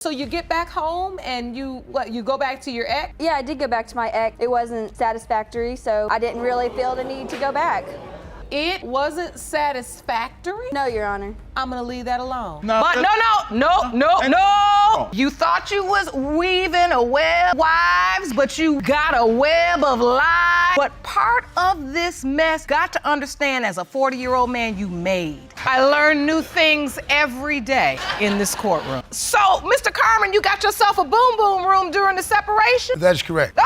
So you get back home and you go back to your ex? Yeah, I did go back to my ex. It wasn't satisfactory, so I didn't really feel the need to go back. It wasn't satisfactory? No, Your Honor. I'm gonna leave that alone. No. But no. You thought you was weaving a web of wives, but you got a web of lies. But part of this mess, got to understand as a 40-year-old man, you made. I learn new things every day in this courtroom. So, Mr. Carmen, you got yourself a boom boom room during the separation? That's correct.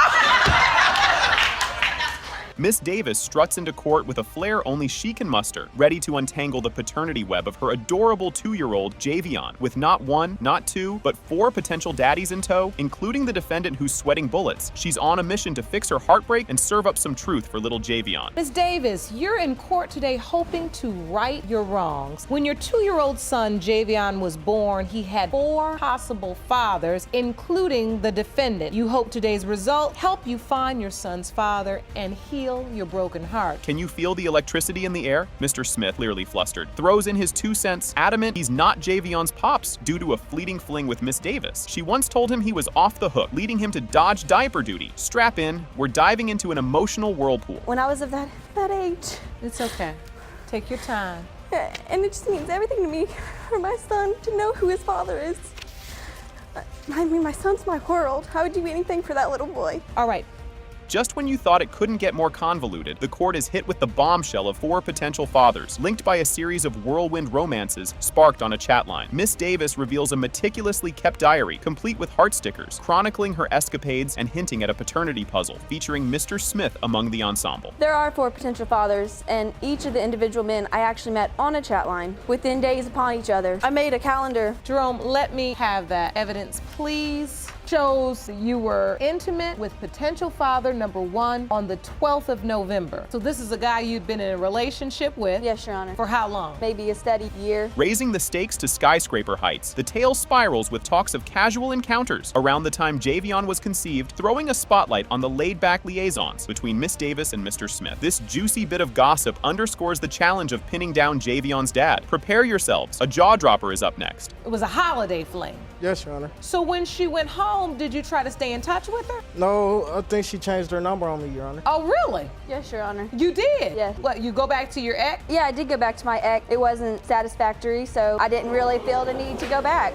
Miss Davis struts into court with a flair only she can muster, ready to untangle the paternity web of her adorable 2-year-old Javion, with not one, not two, but 4 potential daddies in tow, including the defendant who's sweating bullets. She's on a mission to fix her heartbreak and serve up some truth for little Javion. Ms. Davis, you're in court today hoping to right your wrongs. When your 2-year-old son, Javion, was born, he had 4 possible fathers, including the defendant. You hope today's result help you find your son's father and heal your broken heart. Can you feel the electricity in the air? Mr. Smith, clearly flustered, throws in his 2 cents, adamant he's not Javion's pops due to a fleeting fling with Miss Davis. She once told him he was off the hook, leading him to dodge diaper duty. Strap in, we're diving into an emotional whirlpool. When I was of that age. It's okay. Take your time. And it just means everything to me for my son to know who his father is. I mean, my son's my world. I would do anything for that little boy. All right. Just when you thought it couldn't get more convoluted, the court is hit with the bombshell of 4 potential fathers, linked by a series of whirlwind romances sparked on a chat line. Miss Davis reveals a meticulously kept diary, complete with heart stickers, chronicling her escapades and hinting at a paternity puzzle, featuring Mr. Smith among the ensemble. There are 4 potential fathers, and each of the individual men I actually met on a chat line, within days upon each other. I made a calendar. Jerome, let me have that evidence, please. Shows you were intimate with potential father number 1 on the 12th of November. So this is a guy you'd been in a relationship with? Yes, Your Honor. For how long? Maybe a steady year. Raising the stakes to skyscraper heights, the tale spirals with talks of casual encounters around the time Javion was conceived, throwing a spotlight on the laid-back liaisons between Miss Davis and Mr. Smith. This juicy bit of gossip underscores the challenge of pinning down Javion's dad. Prepare yourselves, a jaw-dropper is up next. It was a holiday fling. Yes, Your Honor. So when she went home, did you try to stay in touch with her? No, I think she changed her number on me, Your Honor. Oh, really? Yes, Your Honor. You did? Yes. What, you go back to your ex? Yeah, I did go back to my ex. It wasn't satisfactory, so I didn't really feel the need to go back.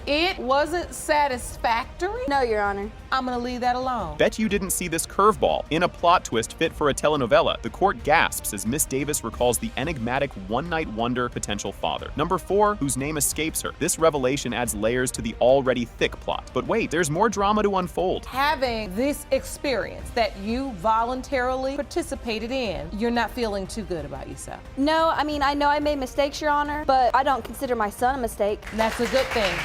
It wasn't satisfactory? No, Your Honor. I'm gonna leave that alone. Bet you didn't see this curveball. In a plot twist fit for a telenovela, the court gasps as Miss Davis recalls the enigmatic one-night wonder potential father. Number 4, whose name escapes her. This revelation adds layers to the already thick plot. But wait, there's more drama to unfold. Having this experience that you voluntarily participated in, you're not feeling too good about yourself. No, I mean, I know I made mistakes, Your Honor, but I don't consider my son a mistake. And that's a good thing.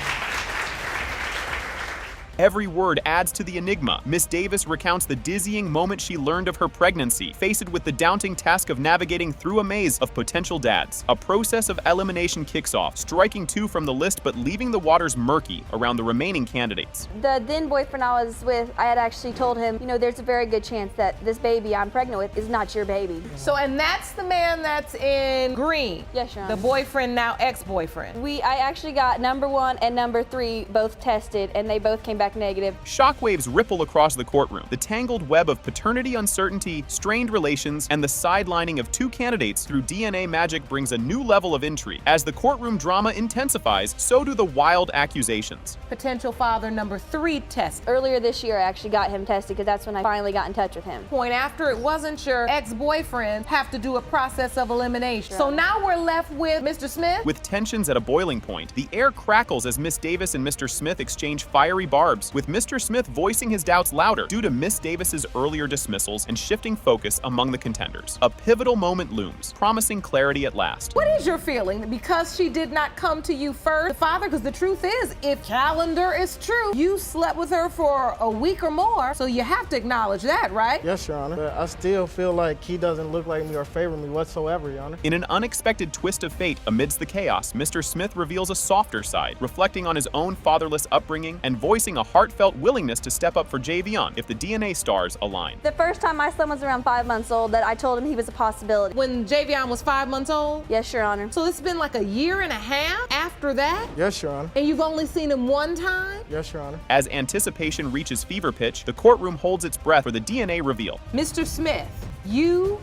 Every word adds to the enigma. Miss Davis recounts the dizzying moment she learned of her pregnancy, faced with the daunting task of navigating through a maze of potential dads. A process of elimination kicks off, striking 2 from the list but leaving the waters murky around the remaining candidates. The then boyfriend I was with, I had actually told him, you know, there's a very good chance that this baby I'm pregnant with is not your baby. So, and that's the man that's in green? Yes, Your Honor. The boyfriend, now ex-boyfriend? I actually got number 1 and number 3 both tested, and they both came back negative. Shockwaves ripple across the courtroom. The tangled web of paternity uncertainty, strained relations, and the sidelining of 2 candidates through DNA magic brings a new level of intrigue. As the courtroom drama intensifies, so do the wild accusations. Potential father number 3 test. Earlier this year, I actually got him tested because that's when I finally got in touch with him. Point after it wasn't your ex-boyfriend, have to do a process of elimination. Sure. So now we're left with Mr. Smith? With tensions at a boiling point, the air crackles as Miss Davis and Mr. Smith exchange fiery barbs, with Mr. Smith voicing his doubts louder due to Miss Davis's earlier dismissals and shifting focus among the contenders. A pivotal moment looms, promising clarity at last. What is your feeling? Because she did not come to you first, the father, because the truth is, if calendar is true, you slept with her for a week or more, so you have to acknowledge that, right? Yes, Your Honor. But I still feel like he doesn't look like me or favor me whatsoever, Your Honor. In an unexpected twist of fate amidst the chaos, Mr. Smith reveals a softer side, reflecting on his own fatherless upbringing and voicing a heartfelt willingness to step up for Javion if the DNA stars align. The first time my son was around 5 months old that I told him he was a possibility. When Javion was 5 months old? Yes, Your Honor. So it's been like a year and a half after that? Yes, Your Honor. And you've only seen him one time? Yes, Your Honor. As anticipation reaches fever pitch, the courtroom holds its breath for the DNA reveal. Mr. Smith, you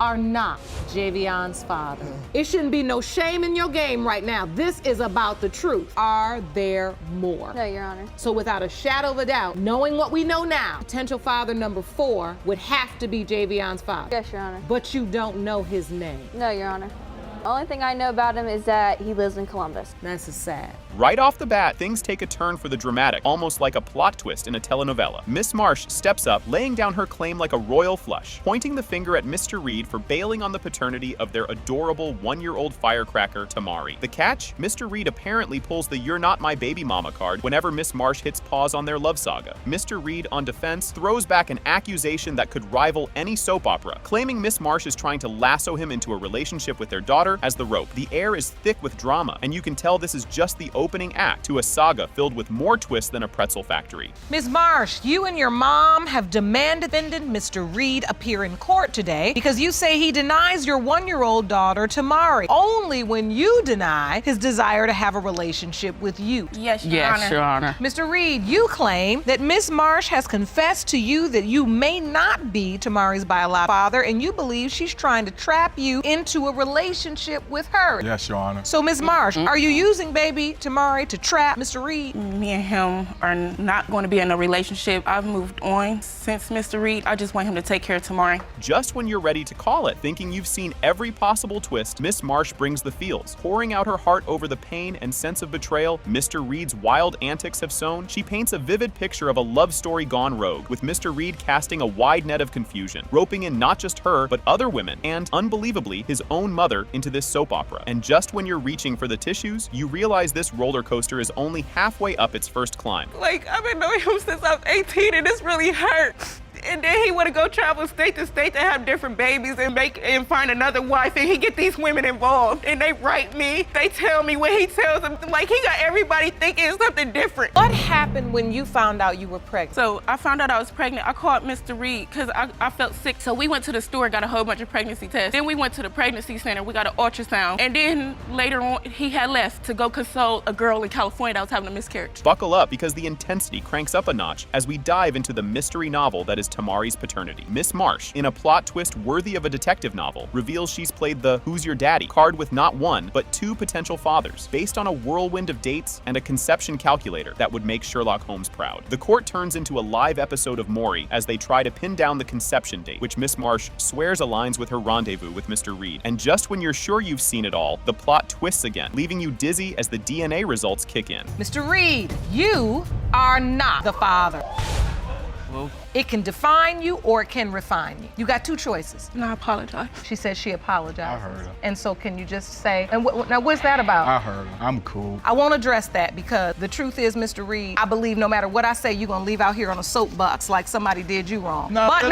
are not Javion's father. It shouldn't be no shame in your game right now. This is about the truth. Are there more? No, Your Honor. So without a shadow of a doubt, knowing what we know now, potential father number 4 would have to be Javion's father. Yes, Your Honor. But you don't know his name. No, Your Honor. The only thing I know about him is that he lives in Columbus. That's sad. Right off the bat, things take a turn for the dramatic, almost like a plot twist in a telenovela. Miss Marsh steps up, laying down her claim like a royal flush, pointing the finger at Mr. Reed for bailing on the paternity of their adorable 1-year-old firecracker, Tamari. The catch? Mr. Reed apparently pulls the "you're not my baby mama" card whenever Miss Marsh hits pause on their love saga. Mr. Reed, on defense, throws back an accusation that could rival any soap opera, claiming Miss Marsh is trying to lasso him into a relationship with their daughter as the rope. The air is thick with drama, and you can tell this is just the opening act to a saga filled with more twists than a pretzel factory. Ms. Marsh, you and your mom have demanded Mr. Reed appear in court today because you say he denies your 1-year-old daughter, Tamari, only when you deny his desire to have a relationship with you. Yes, Your Honor. Yes, Your Honor. Mr. Reed, you claim that Ms. Marsh has confessed to you that you may not be Tamari's biological father, and you believe she's trying to trap you into a relationship with her. Yes, Your Honor. So, Ms. Marsh, are you using baby Tamari to trap Mr. Reed? Me and him are not going to be in a relationship. I've moved on since Mr. Reed. I just want him to take care of Tamari. Just when you're ready to call it, thinking you've seen every possible twist, Miss Marsh brings the feels. Pouring out her heart over the pain and sense of betrayal Mr. Reed's wild antics have sown, she paints a vivid picture of a love story gone rogue, with Mr. Reed casting a wide net of confusion, roping in not just her, but other women, and, unbelievably, his own mother into this soap opera. And just when you're reaching for the tissues, you realize this roller coaster is only halfway up its first climb. Like, I've been knowing him since I was 18, and this really hurt. And then he want to go travel state to state to have different babies and find another wife, and he get these women involved. And they write me, they tell me what he tells them. Like, he got everybody thinking something different. What happened when you found out you were pregnant? So I found out I was pregnant. I called Mr. Reed because I felt sick. So we went to the store, got a whole bunch of pregnancy tests. Then we went to the pregnancy center. We got an ultrasound. And then later on, he had left to go consult a girl in California that was having a miscarriage. Buckle up, because the intensity cranks up a notch as we dive into the mystery novel that is Tamari's paternity. Miss Marsh, in a plot twist worthy of a detective novel, reveals she's played the "Who's Your Daddy" card with not one, but 2 potential fathers, based on a whirlwind of dates and a conception calculator that would make Sherlock Holmes proud. The court turns into a live episode of Maury as they try to pin down the conception date, which Miss Marsh swears aligns with her rendezvous with Mr. Reed. And just when you're sure you've seen it all, the plot twists again, leaving you dizzy as the DNA results kick in. Mr. Reed, you are not the father. Well, It can define you or it can refine you. You got 2 choices. and I apologize. She says she apologizes. I heard her. And so can you just say, and now what's that about? I heard her. I'm cool. I won't address that because the truth is, Mr. Reed, I believe no matter what I say, you're gonna leave out here on a soapbox like somebody did you wrong. No, But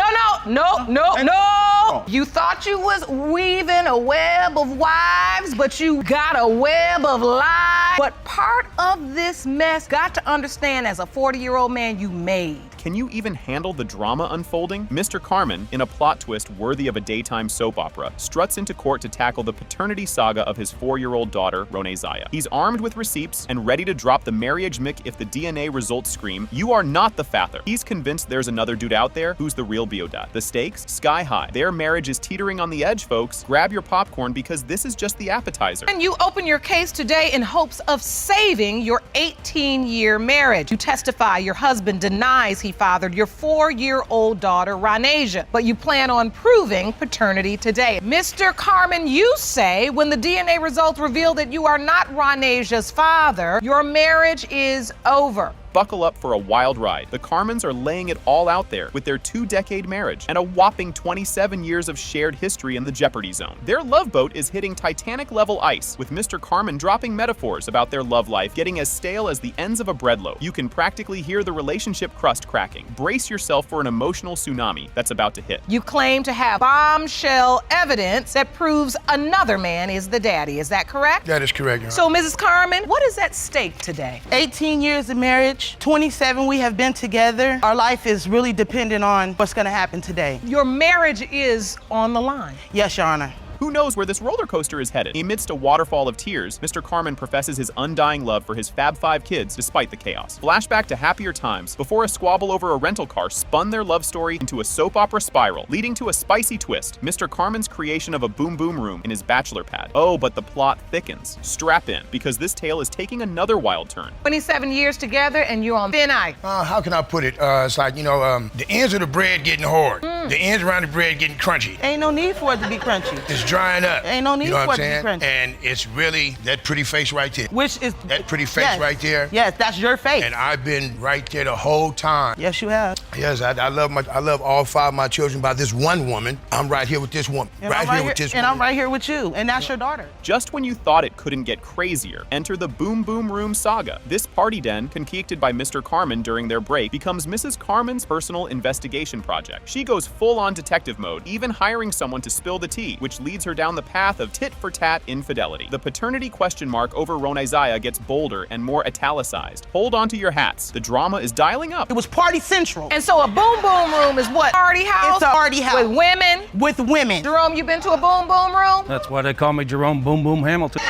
no. You thought you was weaving a web of wives, but you got a web of lies. What part of this mess got to understand as a 40-year-old man you made? Can you even handle the drama unfolding? Mr. Carmen, in a plot twist worthy of a daytime soap opera, struts into court to tackle the paternity saga of his 4-year-old daughter, Rone Zaya. He's armed with receipts and ready to drop the marriage mick if the DNA results scream, "You are not the father." He's convinced there's another dude out there who's the real Biodot. The stakes? Sky high. Their marriage is teetering on the edge, folks. Grab your popcorn because this is just the appetizer. And you open your case today in hopes of saving your 18-year marriage. You testify your husband denies he fathered your 4-year-old daughter, Ronasia, but you plan on proving paternity today. Mr. Carmen, you say when the DNA results reveal that you are not Ronasia's father, your marriage is over. Buckle up for a wild ride. The Carmens are laying it all out there with their 2-decade marriage and a whopping 27 years of shared history in the Jeopardy zone. Their love boat is hitting Titanic-level ice, with Mr. Carmen dropping metaphors about their love life getting as stale as the ends of a bread loaf. You can practically hear the relationship crust cracking. Brace yourself for an emotional tsunami that's about to hit. You claim to have bombshell evidence that proves another man is the daddy. Is that correct? That is correct, Your Honor. So, Mrs. Carmen, what is at stake today? 18 years of marriage, marriage. 27 we have been together. Our life is really dependent on what's gonna happen today. Your marriage is on the line. Yes, Your Honor. Who knows where this roller coaster is headed? Amidst a waterfall of tears, Mr. Carmen professes his undying love for his Fab Five kids despite the chaos. Flashback to happier times before a squabble over a rental car spun their love story into a soap opera spiral, leading to a spicy twist, Mr. Carmen's creation of a boom boom room in his bachelor pad. Oh, but the plot thickens. Strap in, because this tale is taking another wild turn. 27 years together and you're on thin ice. How can I put it? It's like, the ends of the bread getting hard. The ends around the bread getting crunchy. Ain't no need for it to be crunchy. It's drying up. Ain't no need you know for what it I'm to be saying? crunchy. And it's really that pretty face right there. Which is that pretty face yes. right there. Yes, that's your face. And I've been right there the whole time. Yes, you have. Yes, I love all 5 of my children by this one woman. I'm right here with this woman. And Right here with this woman. And I'm right here with you. And that's your daughter. Just when you thought it couldn't get crazier, enter the Boom Boom Room saga. This party den, concocted by Mr. Carmen during their break, becomes Mrs. Carmen's personal investigation project. She goes full-on detective mode, even hiring someone to spill the tea, which leads her down the path of tit-for-tat infidelity. The paternity question mark over Ronaiah gets bolder and more italicized. Hold on to your hats. The drama is dialing up. It was party central. And so a boom boom room is what? Party house? It's a party house. With women? With women. Jerome, you been to a boom boom room? That's why they call me Jerome Boom Boom Hamilton.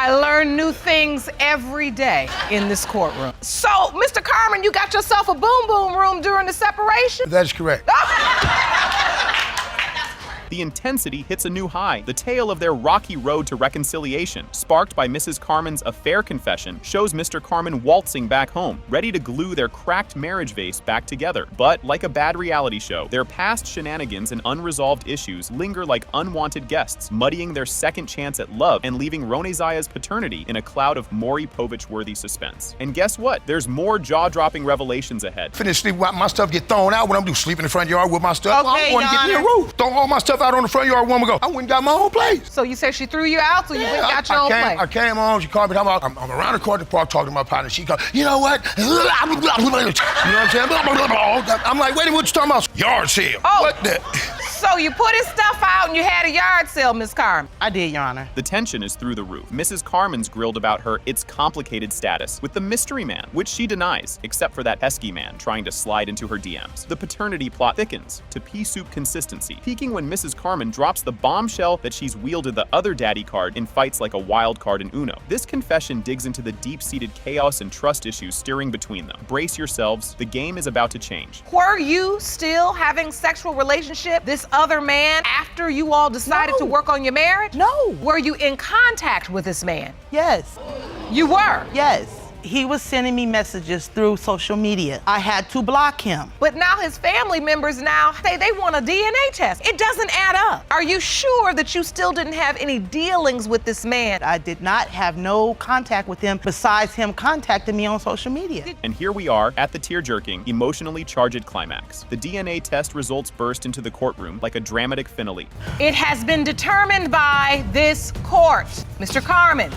I learn new things every day in this courtroom. So, Mr. Carmen, you got yourself a boom boom room during the separation? That is correct. The intensity hits a new high. The tale of their rocky road to reconciliation, sparked by Mrs. Carmen's affair confession, shows Mr. Carmen waltzing back home, ready to glue their cracked marriage vase back together. But like a bad reality show, their past shenanigans and unresolved issues linger like unwanted guests, muddying their second chance at love and leaving Ronaiah's paternity in a cloud of Maury Povich-worthy suspense. And guess what? There's more jaw-dropping revelations ahead. Finish sleep, my stuff get thrown out. What I'm doing, sleep in the front yard with my stuff. Okay, I'm going to get me a Your roof. Throw all my stuff out on the front yard a woman ago. I went and got my own place. So you said she threw you out, so you went and got your own place? I came home, she called me, I'm around the corner of the park talking to my partner. She goes, you know what? You know what I'm saying? I'm like, wait a minute, what you talking about? Yard sale. Oh. What the? So you put his stuff out and you had a yard sale, Miss Carmen? I did, Your Honor. The tension is through the roof. Mrs. Carmen's grilled about her "it's complicated" status with the mystery man, which she denies, except for that pesky man trying to slide into her DMs. The paternity plot thickens to pea soup consistency, peaking when Mrs. Carmen drops the bombshell that she's wielded the other daddy card in fights like a wild card in Uno. This confession digs into the deep-seated chaos and trust issues stirring between them. Brace yourselves, the game is about to change. Were you still having sexual relationship this other man after you all decided to work on your marriage? No. Were you in contact with this man? Yes. You were? Yes. He was sending me messages through social media. I had to block him. But now his family members now say they want a DNA test. It doesn't add up. Are you sure that you still didn't have any dealings with this man? I did not have no contact with him besides him contacting me on social media. And here we are at the tear-jerking, emotionally charged climax. The DNA test results burst into the courtroom like a dramatic finale. It has been determined by this court. Mr. Carmen,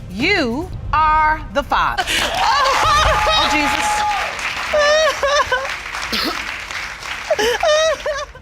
you are the father. Oh, Jesus.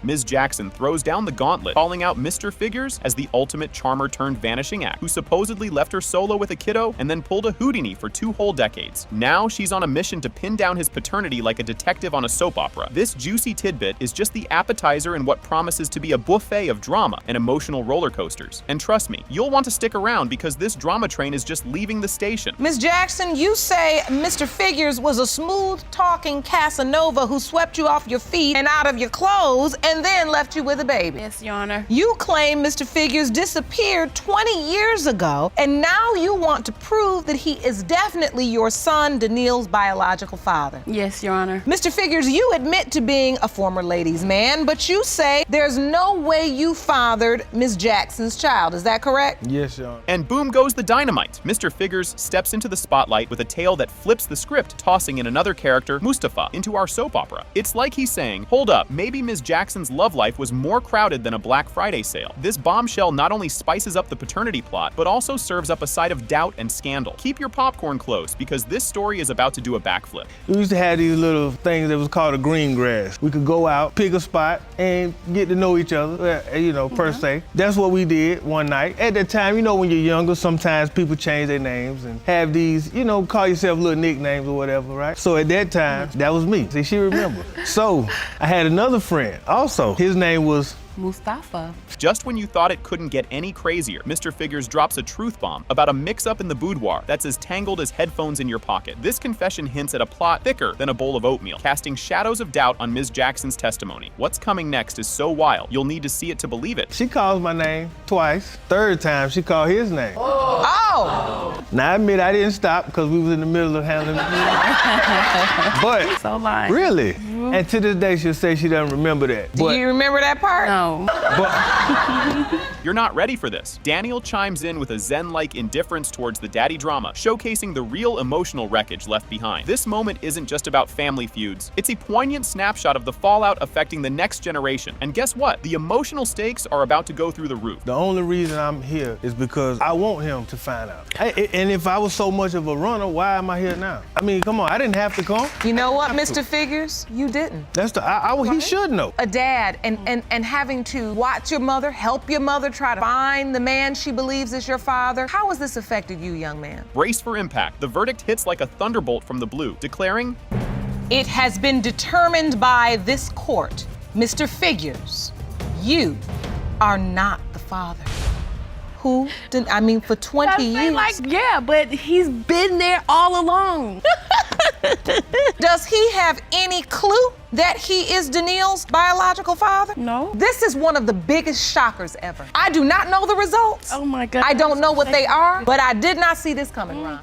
Ms. Jackson throws down the gauntlet, calling out Mr. Figures as the ultimate charmer turned vanishing act, who supposedly left her solo with a kiddo and then pulled a Houdini for 2 whole decades. Now she's on a mission to pin down his paternity like a detective on a soap opera. This juicy tidbit is just the appetizer in what promises to be a buffet of drama and emotional roller coasters. And trust me, you'll want to stick around because this drama train is just leaving the station. Ms. Jackson, you say Mr. Figures was a smooth-talking Casanova who swept you off your feet and out of your clothes and then left you with a baby. Yes, Your Honor. You claim Mr. Figures disappeared 20 years ago, and now you want to prove that he is definitely your son, Daniil's biological father. Yes, Your Honor. Mr. Figures, you admit to being a former ladies' man, but you say there's no way you fathered Ms. Jackson's child. Is that correct? Yes, Your Honor. And boom goes the dynamite. Mr. Figures steps into the spotlight with a tale that flips the script, tossing in another character, Mustafa, into our soap opera. It's like he's saying, hold up, maybe Ms. Jackson's Jackson's love life was more crowded than a Black Friday sale. This bombshell not only spices up the paternity plot, but also serves up a side of doubt and scandal. Keep your popcorn close, because this story is about to do a backflip. We used to have these little things that was called a green grass. We could go out, pick a spot, and get to know each other, per se. That's what we did one night. At that time, when you're younger, sometimes people change their names and have these, call yourself little nicknames or whatever, right? So at that time, that was me. See, she remembered. So I had another friend also. His name was Mustafa. Just when you thought it couldn't get any crazier, Mr. Figures drops a truth bomb about a mix-up in the boudoir that's as tangled as headphones in your pocket. This confession hints at a plot thicker than a bowl of oatmeal, casting shadows of doubt on Ms. Jackson's testimony. What's coming next is so wild, you'll need to see it to believe it. She calls my name twice. Third time, she called his name. Oh! Now, I admit I didn't stop because we was in the middle of handling it. But, So lying. really? And to this day, she'll say she doesn't remember that. Do you remember that part? No. You're not ready for this. Daniel chimes in with a zen-like indifference towards the daddy drama, showcasing the real emotional wreckage left behind. This moment isn't just about family feuds. It's a poignant snapshot of the fallout affecting the next generation. And guess what? The emotional stakes are about to go through the roof. The only reason I'm here is because I want him to find out. And if I was so much of a runner, why am I here now? I mean, come on, I didn't have to come. You know what, Mr. Figures? You didn't. That's he should know. A dad and having to watch your mother, help your mother try to find the man she believes is your father. How has this affected you, young man? Brace for impact. The verdict hits like a thunderbolt from the blue, declaring, It has been determined by this court, Mr. Figures, you are not the father. Who did, for 20 years. But he's been there all along. Does he have any clue that he is Daniil's biological father? No. This is one of the biggest shockers ever. I do not know the results. Oh my God. I don't know what they are, but I did not see this coming, Ron.